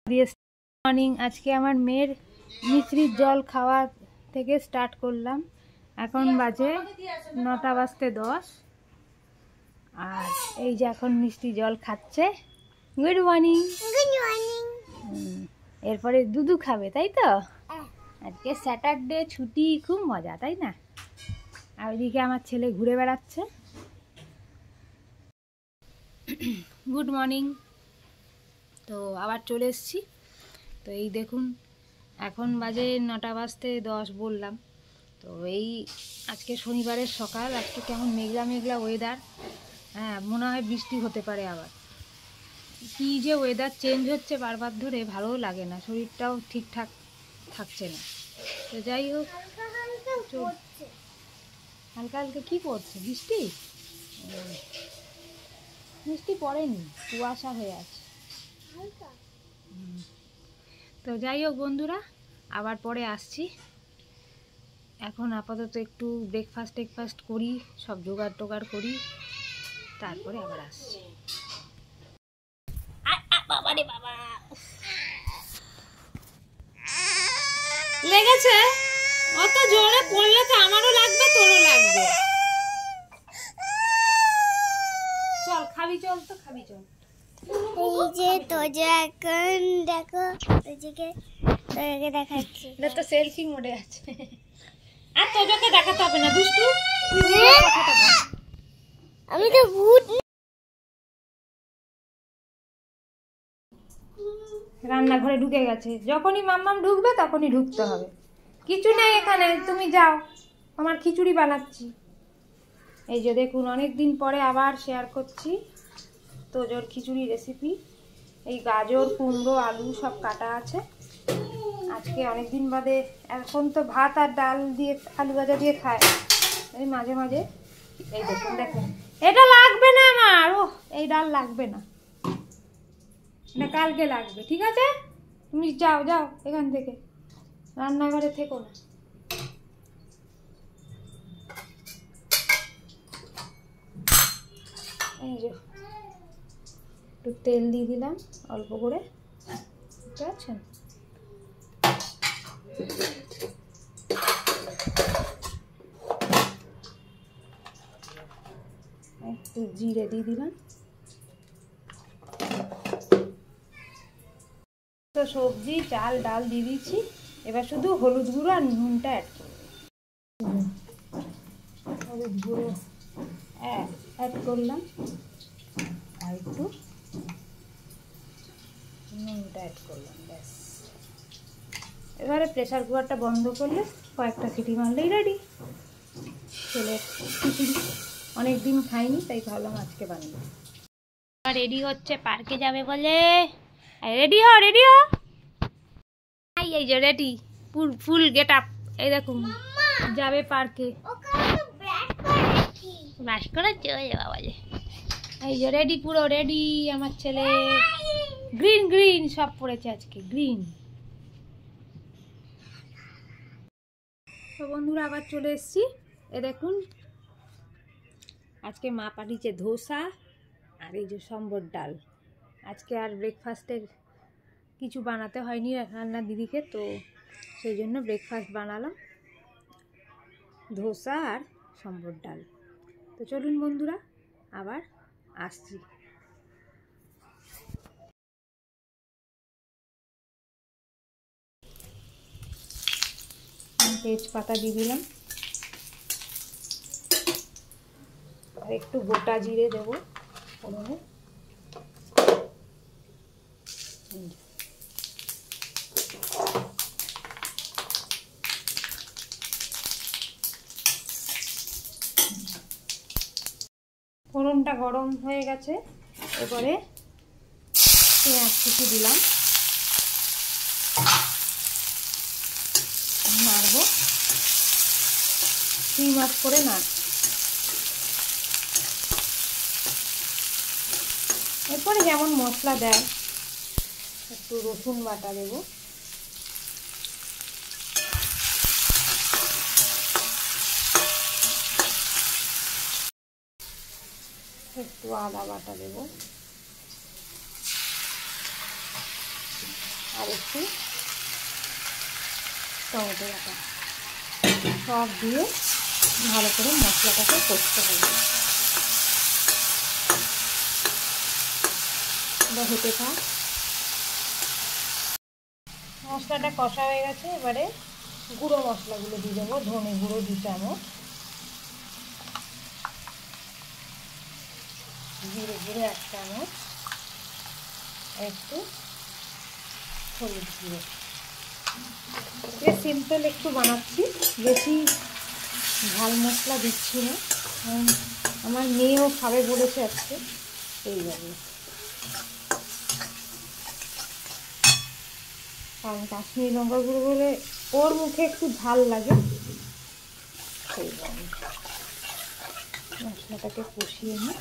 Morning. আজকে আমার মেয়ের মিশ্রির জল খাওয়া থেকে স্টার্ট করলাম। এখন বাজে 9টা বাজতে 10, আর এই যে এখন মিষ্টি জল খাচ্ছে। Good morning. Good morning. এরপরে দুধু খাবে, তাই তো? আজকে স্যাটারডে, ছুটি, খুব মজা, তাই না? আর ওইদিকে আমার ছেলে ঘুরে বেড়াচ্ছে। Good morning. তো আবার চলে এসেছি। তো এই দেখুন, এখন বাজে 9টা বাজতে 10 বললাম। তো এই আজকে শনিবারের সকাল, আজকে কেমন মেঘলা মেঘলা ওয়েদার। হ্যাঁ, মনে হয় বৃষ্টি হতে পারে আবার। কী যে ওয়েদার চেঞ্জ হচ্ছে বারবার ধরে, ভালোও লাগে না, শরীরটাও ঠিকঠাক থাকছে না। তো যাই হোক, হালকা হালকা কী পড়ছে? বৃষ্টি? বৃষ্টি পড়েনি, কুয়াশা হয়ে আছে। তো যাই হোক বন্ধুরা, আবার পরে আসছি। এখন আপাতত একটু ব্রেকফাস্ট করি, সব জোগাড় টোগাড় করি, তারপরে আবার আসছি। বাবারে বাবা, লেগেছে? অত জোরে পড়লে তো আমারও লাগবে, তোরও লাগবে। চল খাবি, চল তো খাবি, চল। এই যে তোজো এখন দেখো, তোজোকে দেখাচ্ছি। এটা তো সেলফি মোডে আছে। আর তোজোকে দেখাতে হবে না, দুষ্টু। আমি তো ভূত। রান্নাঘরে ঢুকে গেছে। যখনই মাম্মাম ঢুকবে তখনই ঢুকতে হবে। কিছু নেই এখানে, তুমি যাও, আমার খিচুড়ি বানাচ্ছি। এই যে দেখুন, অনেক দিন পরে আবার শেয়ার করছি তোজোর খিচুড়ি রেসিপি। এই গাজর, কুমড়ো, আলু সব কাটা আছে। আজকে অনেক দিন বাদে, এখন তো ভাত আর ডাল দিয়ে, আলু ভাজা দিয়ে খায়, এই মাঝে মাঝে। এই দেখুন দেখুন, এটা লাগবে না আমার। ও, এই ডাল লাগবে না, এটা কালকে লাগবে, ঠিক আছে? তুমি যাও যাও এখান থেকে, রান্নাঘরে থেকো না। এই যে একটু তেল দিয়ে দিলাম অল্প করে, বুঝতে পারছেন? একটু জিরে দিয়ে দিলাম। তো সবজি, চাল, ডাল দিয়ে দিয়েছি। এবার শুধু হলুদ গুঁড়ো আর নুনটা অ্যাড করব। হলুদ গুঁড়ো অ্যাড করলাম, আর একটু নুনটা অ্যাড করলাম, ব্যাস। এবারে প্রেসার কুকারটা বন্ধ করলে কয়েকটা সিটি মারলেই রেডি ছেলের খিচুড়ি। অনেক দিন খাইনি, তাই ভাবলাম আজকে বানাবো। রেডি হচ্ছে, পার্কে যাবে বলে। রেডি হ, রেডি হ। এই যে রেডি, ফুল গেট আপ। এই দেখুন, যাবে পার্কে। ব্রাশ করেছে বাবা যে। এই যে রেডি, পুরো রেডি আমার ছেলে। গ্রিন গ্রিন সব পড়েছে আজকে, গ্রিন। তো বন্ধুরা, আবার চলে এসেছি। এ দেখুন, আজকে মা পাঠিয়েছে ধোসা আর এই যে সম্বর ডাল। আজকে আর ব্রেকফাস্টের কিছু বানাতে হয়নি রান্নার দিদিকে, তো সেই জন্য ব্রেকফাস্ট বানালাম, ধোসা আর সম্বর ডাল। তো চলুন বন্ধুরা, আবার আসছি। তেজপাতা দিয়ে দিলাম, আর একটু গোটা জিরে দেবো ফোড়নে। ফোড়নটা গরম হয়ে গেছে, এবারে পেঁয়াজ কুচি দিলাম, নাড়বো, সিম অফ করে নাড়ব। এরপরে যেমন মশলা দেয়, একটু রসুন বাটা দেবো, একটু আদা বাটা দেবো, আর একটু টমেটো বাটা সব দিয়ে ভালো করে মশলাটাকে কষতে হবে। হতে থাক। মশলাটা কষা হয়ে গেছে, এবারে গুঁড়ো মশলাগুলো দিয়ে দেবো। ধনে গুঁড়ো 2 চামচ, জিরে গুঁড়ো 1 চামচ, একটু হলুদ গুঁড়ো। সিম্পল একটু বানাচ্ছি, বেশি ঝাল মশলা দিচ্ছি না, আমার মেয়েও খাবে বলেছে আজকে, এই জন্য। কারণ কাশ্মীরি লঙ্কা গুঁড়ো বলে ওর মুখে একটু ঝাল লাগে, সেই জন্য। মশলাটাকে কষিয়ে নিই।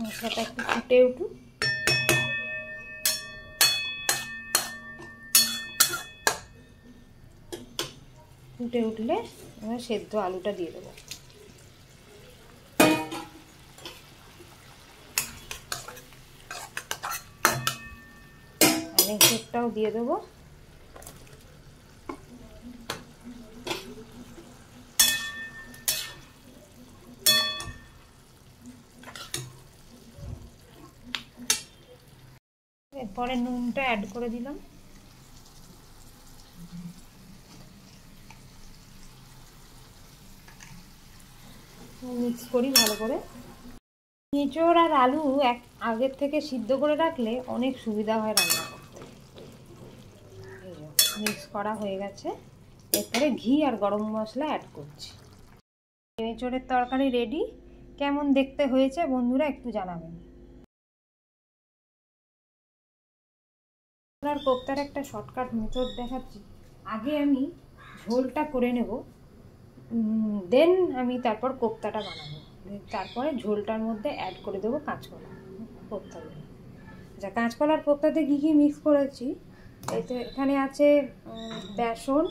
মশলাটা একটু ফুটে উঠুক। ফুটে উঠলে এবার সেদ্ধ আলুটা দিয়ে দেবো। আর এটাও দিয়ে দেবো। এরপরে নুনটা অ্যাড করে দিলাম। মিক্স করি ভালো করে। এঁচোড় আর আলু আগের থেকে সিদ্ধ করে রাখলে অনেক সুবিধা হয় রান্না করতে। মিক্স করা হয়ে গেছে, এরপরে ঘি আর গরম মশলা অ্যাড করছি। এঁচোড়ের তরকারি রেডি। কেমন দেখতে হয়েছে বন্ধুরা একটু জানাবেন। আর কোপ্তার একটা শর্টকাট মেথড দেখাচ্ছি। আগে আমি ঝোলটা করে নেব, দেন আমি তারপর কোপ্তাটা বানাবো। তারপরে ঝোলটার মধ্যে অ্যাড করে দেবো কাঁচকলা কোপ্তাগুলো। আচ্ছা, কাঁচকলার কোপ্তাতে কী কী মিক্স করেছি, এখানে আছে বেসন,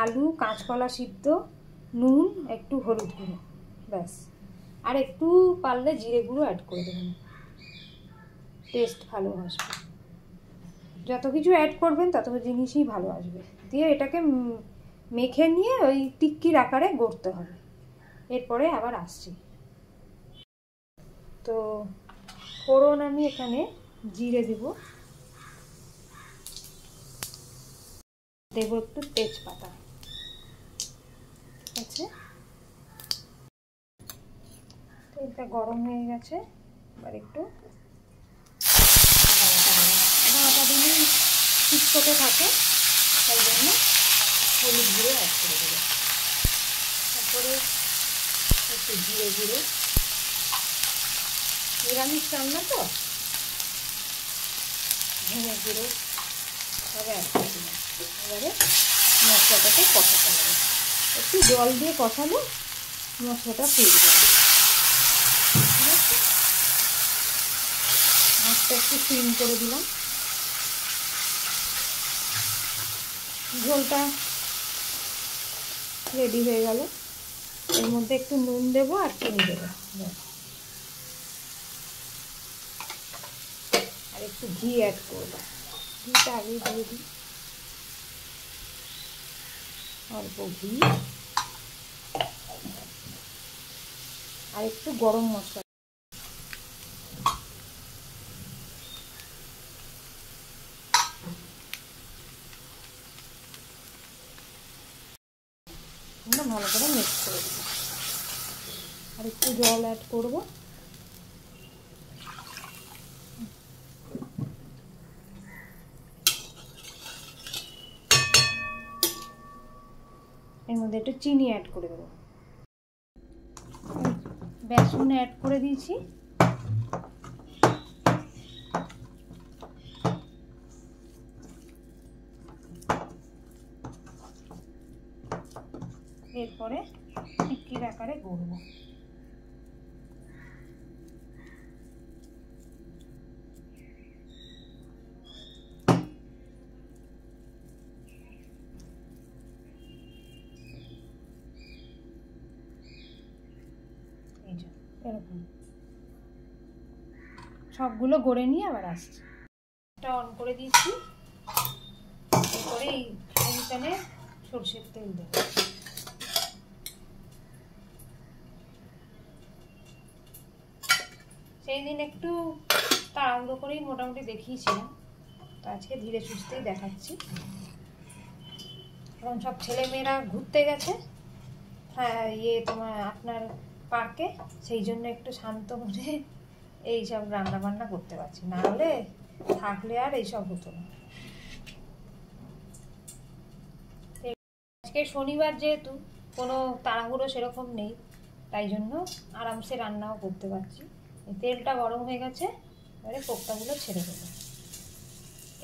আলু, কাঁচকলা সিদ্ধ, নুন, একটু হলুদ গুঁড়ো, ব্যাস। আর একটু পারলে জিরে গুঁড়ো অ্যাড করে দেবেন, টেস্ট ভালো আসবে। যত কিছু অ্যাড করবেন তত জিনিসই ভালো আসবে। দিয়ে এটাকে মেখে নিয়ে ওই টিক্কির আকারে গড়তে হবে। এরপরে আবার আসছি। তো ফোড়ন আমি এখানে জিরে দেব, দেব একটু তেজপাতা, ঠিক আছে। তেলটা গরম হয়ে গেছে, এবার একটু আদা দিলেই চিটকটে থাকে, তাই জন্য হলুদ গুঁড়ো অ্যাড করে দেবো। তারপরে একটু জিরে গুঁড়ো, নিরামিষ রান্না তো, ধনে গুঁড়ো সব অ্যাড করে দিলাম। এবারে মশলাটাকে কষাতে হবে, একটু জল দিয়ে কষালে মশলাটা ফুটে যাবে, ঠিক আছে। মাছটা একটু সিম করে দিলাম। ঝোলটা রেডি হয়ে গেল। এর মধ্যে একটু নুন দেবো আর চিনি দেবো, আর একটু ঘি অ্যাড করবো। ঘিটা আগে দিয়ে দিই, অল্প ঘি আর একটু গরম মশলা। ভালো করে মিক্স করে দেবো, আর একটু জল অ্যাড করবো। এর মধ্যে একটু চিনি অ্যাড করে দেবো। বেসন অ্যাড করে দিয়েছি, এরপরে টিক্কির আকারে গড়বো। এই যে এরকম সবগুলো গড়ে নিয়ে আবার আসছি। এটা অন করে দিয়েছি, এরপরে এই ফ্রাইং প্যানে সরষের তেল দেব। সেই দিন একটু তাড়াহুড়ো করেই মোটামুটি দেখিয়েছিলাম, তো আজকে ধীরে সুস্থেই দেখাচ্ছি। এখন সব ছেলেমেয়েরা ঘুরতে গেছে, হ্যাঁ আপনার পার্কে, সেই জন্য একটু শান্ত মনে এইসব রান্না বান্না করতে পারছি, না হলে থাকলে আর এইসব হতো না। আজকে শনিবার যেহেতু কোনো তাড়াহুড়ো সেরকম নেই, তাই জন্য আরামসে রান্নাও করতে পারছি। তেলটা গরম হয়ে গেছে, এবারে কোপ্তাগুলো ছেড়ে দেবো।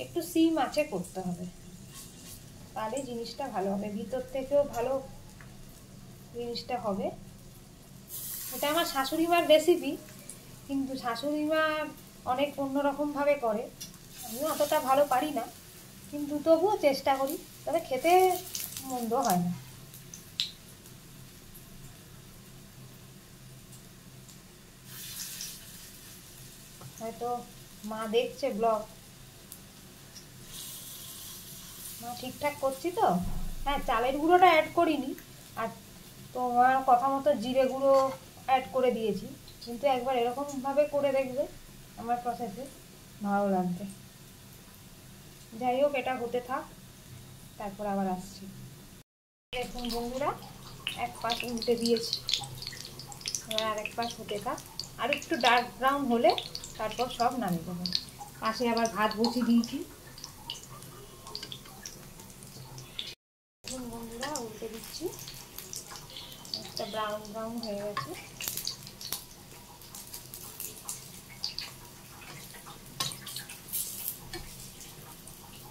একটু সিম আঁচে করতে হবে, তাহলে জিনিসটা ভালো হবে, ভিতর থেকেও ভালো জিনিসটা হবে। এটা আমার শাশুড়ি মার রেসিপি, কিন্তু শাশুড়ি মা অনেক অন্যরকমভাবে করে, আমি অতটা ভালো পারি না, কিন্তু তবুও চেষ্টা করি, তবে খেতে মন্দ হয় না। হয়তো মা দেখছে ব্লগ, মা ঠিকঠাক করছি তো? হ্যাঁ, চালের গুঁড়োটা অ্যাড করিনি, আর তোমার কথা মতো জিরে গুঁড়ো অ্যাড করে দিয়েছি, কিন্তু একবার এরকমভাবে করে দেখবে আমার প্রসেসে, ভালো লাগবে। যাই হোক, এটা হতে থাক, তারপর আবার আসছি। দেখুন বন্ধুরা, এক পাশ উল্টে দিয়েছি, এবার আর এক পাশ হতে থাক, আর একটু ডার্ক ব্রাউন হলে তারপর সব নামিয়ে দেবো। পাশে আবার ভাত বসিয়ে দিয়েছি। দেখুন বন্ধুরা, উল্টে দিচ্ছি, একটা ব্রাউন ব্রাউন হয়ে গেছে।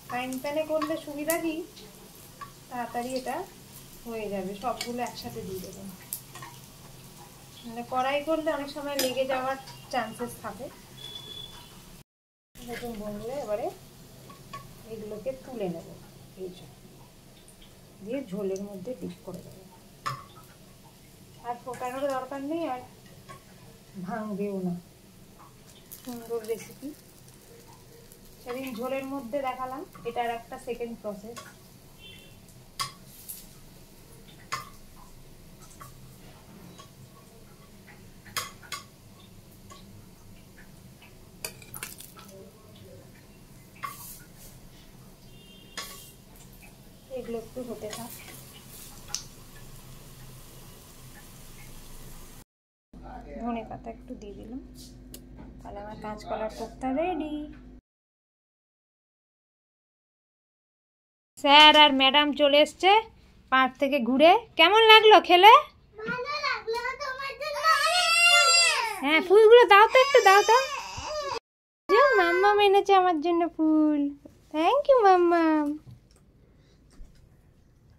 ফ্রাইং প্যানে করলে সুবিধা কি, তাড়াতাড়ি এটা হয়ে যাবে, সবগুলো একসাথে দিয়ে দেবেন। মানে কড়াই করলে অনেক সময় লেগে যাওয়ার চান্সেস থাকে। দেখুন বন্ধুরা, এবারে এগুলোকে তুলে নেব, এইটা দিয়ে ঝোলের মধ্যে ডিপ করে দেবো। আর ফোটানোর দরকার নেই, আর ভাঙবেও না, সুন্দর রেসিপি। সেদিন ঝোলের মধ্যে দেখালাম, এটার একটা সেকেন্ড প্রসেস। এগুলো একটু হতে থাক। ধনে পাতা একটু দিয়ে দিলাম, তাহলে আমার কাঁচকলার কোপ্তা রেডি। স্যার আর ম্যাডাম চলে এসছে পার্ক থেকে ঘুরে। কেমন লাগলো খেলে? হ্যাঁ, ফুলগুলো দাও তো, একটু দাও তো। মাম্মাম এনেছে আমার জন্য ফুল, থ্যাংক ইউ মাম্মাম।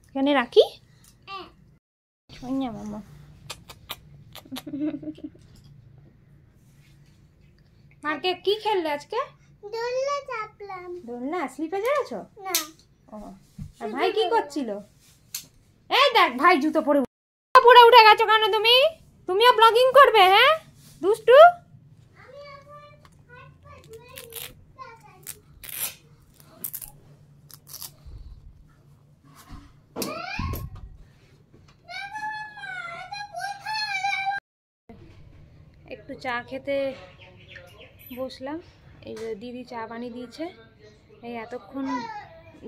এখানে রাখি, মাম্মা। মার্কে কি খেললে আজকে? দোলনা চাপলাম। দোলনা স্লিপে যাচ্ছো? না। ও, আর ভাই কি করছিল? এই দেখ, ভাই জুতো পরে উঠে গেছো কেন তুমি? তুমিও ব্লগিং করবে? হ্যাঁ দুষ্টু। একটু চা খেতে বসলাম, এই যে দিদি চা বানিয়ে দিয়েছে। এই এতক্ষণ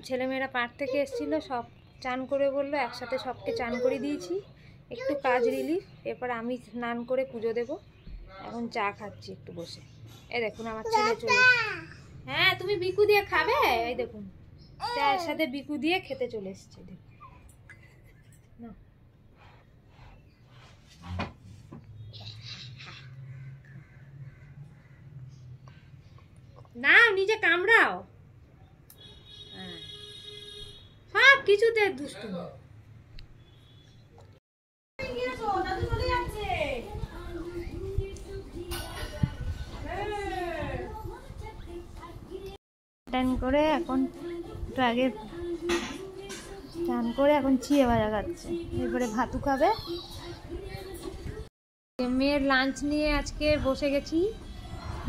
ছেলেমেয়েরা পার্ক থেকে এসেছিলো, সব চান করে বললো, একসাথে সবকে চান করে দিয়েছি, একটু কাজ রিলিফ। এরপর আমি স্নান করে পুজো দেব, এখন চা খাচ্ছি একটু বসে। এই দেখুন আমার ছেলে চলে। হ্যাঁ, তুমি বিকু দিয়ে খাবে? এই দেখুন চায়ের সাথে বিকু দিয়ে খেতে চলে এসছে। না, নিজে কামড়াও, সব কিছুতে দুষ্টু। চান করে এখন একটু আগে চান করে এখন চিড়ে ভাজা খাচ্ছে, এরপরে ভাতু খাবে। মেয়ের লাঞ্চ নিয়ে আজকে বসে গেছি,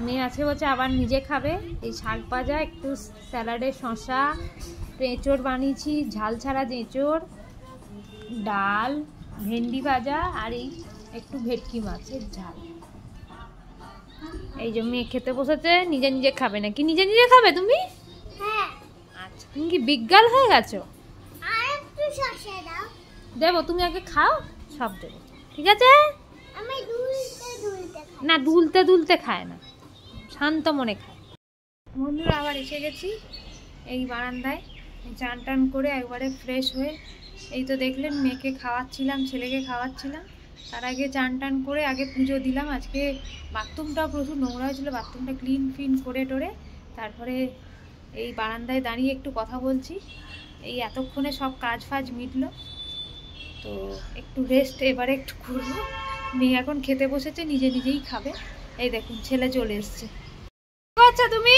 মেয়ে আছে বলছে আবার নিজে খাবে। এই শাক ভাজা, একটু স্যালাডে শসা, এঁচড় বানিয়েছি, ঝাল ছাড়া এঁচড়, ডাল, ভেন্ডি ভাজা আর এই একটু ভেটকি মাছের ঝাল। এই যে মেয়ে খেতে বসেছে, নিজে নিজে খাবে নাকি? নিজে নিজে খাবে তুমি? হ্যাঁ। আচ্ছা, তুমি কি বিজ্ঞাল হয়ে গেছো? আর একটু শসা দাও। দেবো, তুমি আগে খাও, সব দেবো, ঠিক আছে? আমি দুলতে দুলতে খাই। না, দুলতে দুলতে খায় না, শান্ত মনে খায়। বন্ধুরা আবার এসে গেছি এই বারান্দায়, চান টান করে একবারে ফ্রেশ হয়ে। এই তো দেখলেন মেয়েকে খাওয়াচ্ছিলাম, ছেলেকে খাওয়াচ্ছিলাম। তার আগে চান টান করে আগে পুজো দিলাম। আজকে বাথরুমটাও প্রচুর নোংরা হয়েছিলো, বাথরুমটা ক্লিন ফিন করে টোরে তারপরে এই বারান্দায় দাঁড়িয়ে একটু কথা বলছি। এই এতক্ষণে সব কাজ ফাজ মিটলো, তো একটু রেস্ট এবারে একটু করবো। মেয়ে এখন খেতে বসেছে, নিজে নিজেই খাবে। এই দেখুন ছেলে চলে এসছে। কি করছো তুমি?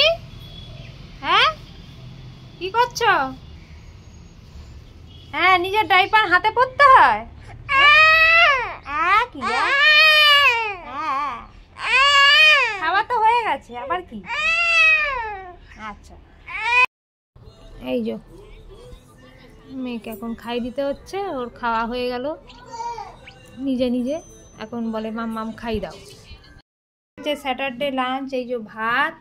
হ্যাঁ, কি করছো? হ্যাঁ, নিজের ডাইপার হাতে পরতে হয়। খাওয়া তো হয়ে গেছে, আবার কি? আচ্ছা, এই যে মেয়েকে এখন খাই দিতে হচ্ছে। ওর খাওয়া হয়ে গেল নিজে নিজে, এখন বলে মাম্মাম খাই দাও। স্যাটারডে লাঞ্চ, এই যে ভাত,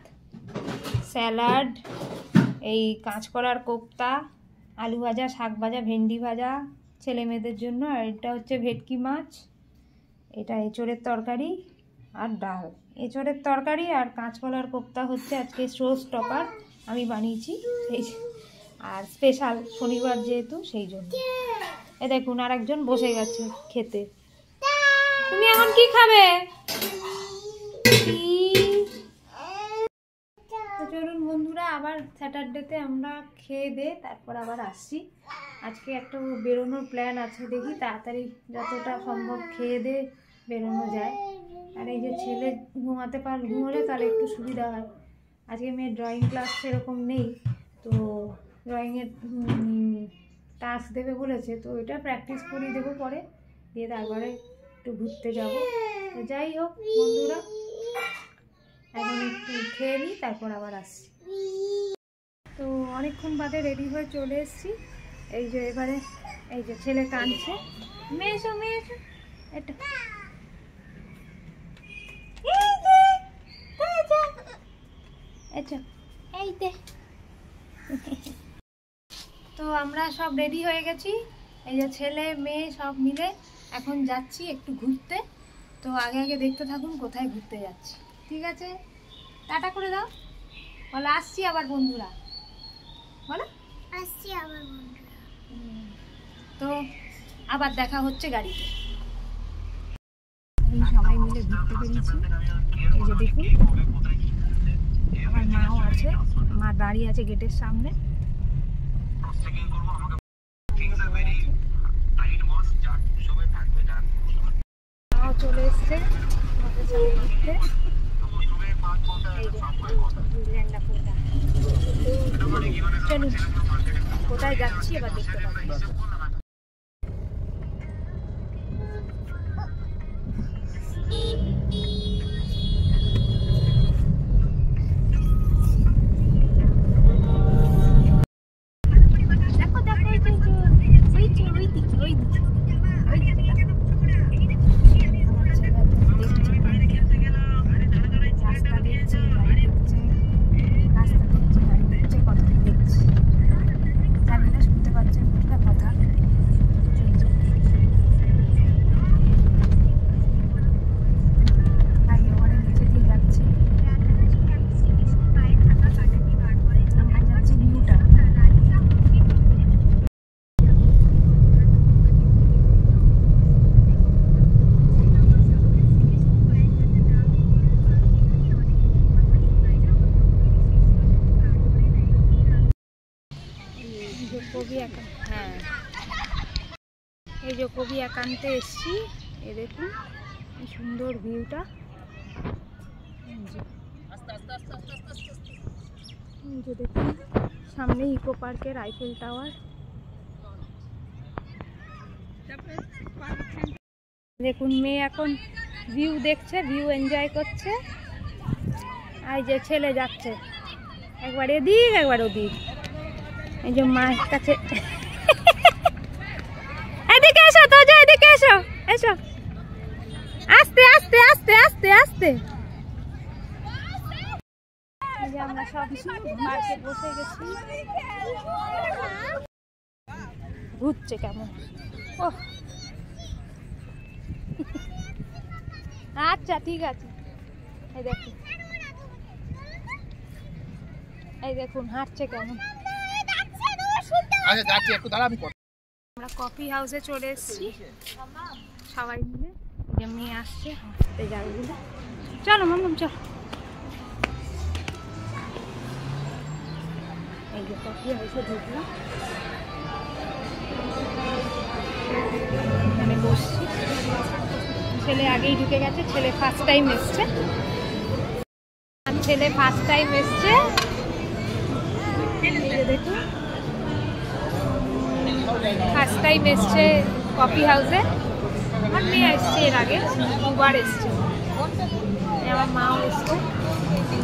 স্যালাড, এই কাঁচকলার কোপ্তা, আলু ভাজা, শাক ভাজা, ভেন্ডি ভাজা ছেলে মেয়েদের জন্য, আর এটা হচ্ছে ভেটকি মাছ, এটা এঁচড়ের তরকারি আর ডাল। এঁচড়ের তরকারি আর কাঁচকলার কোপ্তা হচ্ছে আজকে শো স্টপার, আমি বানিয়েছি সেই, আর স্পেশাল শনিবার যেহেতু সেই জন্য। এ দেখুন আর একজন বসে গেছে খেতে। তুমি এখন কি খাবে? চলুন বন্ধুরা, আবার স্যাটারডেতে আমরা খেয়ে দে তারপর আবার আসছি। আজকে একটা বেরোনোর প্ল্যান আছে, দেখি তাড়াতাড়ি যতটা সম্ভব খেয়ে দে বেরোনো যায়। আর এই যে ছেলে ঘুমোলে তাহলে একটু সুবিধা হয়। আজকে মেয়ের ড্রয়িং ক্লাস সেরকম নেই, তো ড্রয়িংয়ের টাস্ক দেবে বলেছে, তো এটা প্র্যাকটিস করিয়ে দেবো পরে, দিয়ে তারপরে একটু ঘুরতে যাব। তো যাই হোক বন্ধুরা, এখন একটু খেয়ে নিই তারপর আবার আসছি। তো অনেকক্ষণ বাদে রেডি হয়ে চলে এসেছি। এই যে এবারে এই যে ছেলে কাঁদছে, মেয়েছো মেয়েছো, এটা এই দে। তো আমরা সব রেডি হয়ে গেছি, এই যে ছেলে মেয়ে সব মিলে এখন যাচ্ছি একটু ঘুরতে। তো আগে আগে দেখতে থাকুন কোথায় ঘুরতে যাচ্ছি, ঠিক আছে? টাটা করে দাও, বলো আসছি আবার বন্ধুরা, বলো আসছি আবার বন্ধুরা। তো আবার দেখা হচ্ছে গাড়িতে। এই সবাই মিলে ঘুরতে বেরিয়েছি, এই যে দেখুন আমার মাও আছে, মা দাঁড়িয়ে আছে গেটের সামনে। মাও চলে এসছে আমাদের সাথে ঘুরতে। এই যে চলুন কোথায় যাচ্ছি এবার দেখতে পাবো। হ্যাঁ, এই যে কবি একান্তে এসছি, এ দেখুন কি সুন্দর ভিউটা। এই যে দেখুন সামনে ইকো পার্কের আইফেল টাওয়ার। দেখুন মেয়ে এখন ভিউ দেখছে, ভিউ এনজয় করছে। এই যে ছেলে যাচ্ছে, একবার এদিক একবার ওদিক। এই যে মায়ের কাছে, এদিকে এসো তো, যে এদিকে এসো, এসো আস্তে আস্তে আস্তে আস্তে আস্তে। এই যে আমরা সব পার্কে বসে গেছি, ঘুরছে কেমন। ও আচ্ছা ঠিক আছে। এই দেখুন, এই দেখুন হাঁটছে কেমন। আমরা কফি হাউসে চলে এসেছি সবাই মিলে, যে মেয়ে আসছে হাঁটতে যাবে বলে। চলো মাম্মাম চলো। এই যে কফি হাউসে ঢুকলাম, এখানে বসছি। ছেলে আগেই ঢুকে গেছে, ছেলে ফার্স্ট টাইম এসছে, ছেলে ফার্স্ট টাইম এসছে। দেখুন ফার্স্ট টাইম এসছে কফি হাউসে। আমার মেয়ে এসছে এর আগে দুবার এসছে, আমার মাও এসছে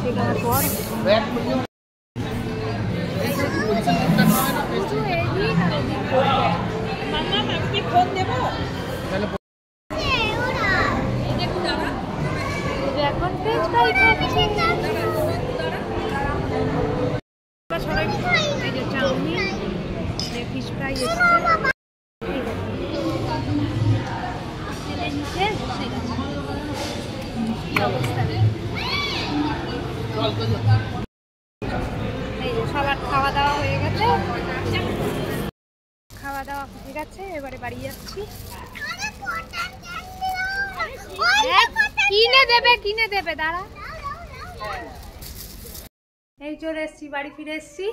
দেখার পর। এখন ফ্রেঞ্চ ফ্রাই খাচ্ছি, এই যে চাউমিন, ফিশ ফ্রাই এসছে। এই যে সবার খাওয়া দাওয়া হয়ে গেছে, খাওয়া দাওয়া হয়ে গেছে, এবারে বাড়ি যাচ্ছি। কিনে দেবে দাঁড়া। এই চলে এসছি, বাড়ি ফিরে এসছি।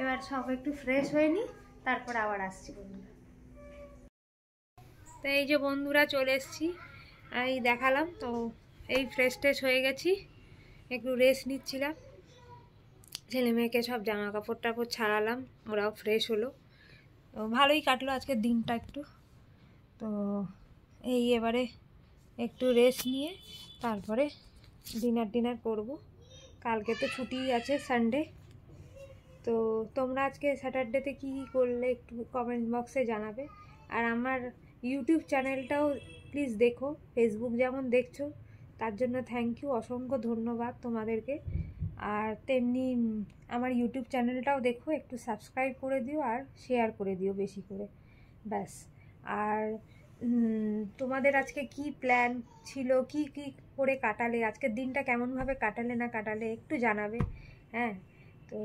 এবার সব একটু ফ্রেশ হয়ে নি, তারপর আবার আসছি বন্ধুরা। তো এই যে বন্ধুরা চলে এসছি, এই দেখালাম তো। এই ফ্রেশ ট্রেশ হয়ে গেছি, একটু রেস্ট নিচ্ছিলাম। ছেলে মেয়েকে সব জামা কাপড় টাপড় ছাড়ালাম, ওরাও ফ্রেশ হলো। তো ভালোই কাটলো আজকের দিনটা একটু। তো এই এবারে একটু রেস্ট নিয়ে তারপরে ডিনার করব। কালকে তো ছুটি আছে, সানডে। তো তোমরা আজকে স্যাটারডেতে কী কী করলে একটু কমেন্ট বক্সে জানাবে। আর আমার ইউটিউব চ্যানেলটাও প্লিজ দেখো, ফেসবুক যেমন দেখছো তার জন্য থ্যাংক ইউ, অসংখ্য ধন্যবাদ তোমাদেরকে। আর তেমনি আমার ইউটিউব চ্যানেলটাও দেখো, একটু সাবস্ক্রাইব করে দিও আর শেয়ার করে দিও বেশি করে, ব্যাস। আর তোমাদের আজকে কি প্ল্যান ছিল, কি কি করে কাটালে, আজকের দিনটা কেমনভাবে কাটালে না কাটালে একটু জানাবে। হ্যাঁ, তো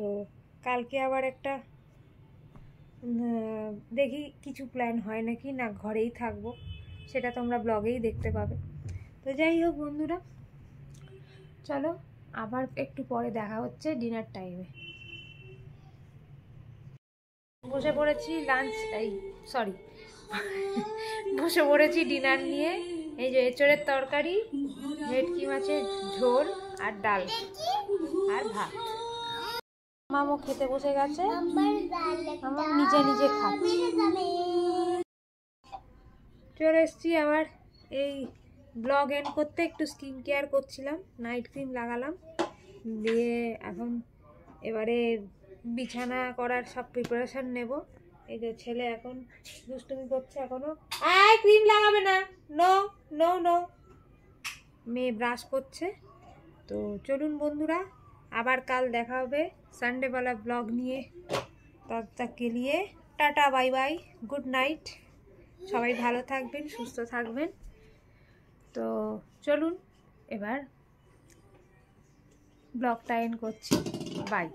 কালকে আবার একটা দেখি কিছু প্ল্যান হয় নাকি না ঘরেই থাকবো, সেটা তোমরা ব্লগেই দেখতে পাবে। তো যাই হোক বন্ধুরা, চলো আবার একটু পরে দেখা হচ্ছে ডিনার টাইমে। বসে পড়েছি বসে পড়েছি ডিনার নিয়ে। এই যে এঁচড়ের তরকারি, ভেটকি মাছের ঝোল আর ডাল আর ভাত। মামা খেতে বসে গেছে, আমার নিজে নিজে খাচ্ছি। চলে এসছি আবার এই ব্লগ এন্ড করতে, একটু স্কিন কেয়ার করছিলাম, নাইট ক্রিম লাগালাম, দিয়ে এখন এবারে বিছানা করার সব প্রিপারেশন নেব। এই যে ছেলে এখন দুষ্টুমি করছে, এখনো ক্রিম লাগাবে না, নো নো নো। মেয়ে ব্রাশ করছে। তো চলুন বন্ধুরা, আবার কাল দেখা হবে সানডেবেলা ব্লগ নিয়ে। তব তক কে লিয়ে tata, bye bye, good night. সবাই ভালো থাকবেন, সুস্থ থাকবেন। তো চলুন এবার ব্লগটা এন্ড করছি, বাই।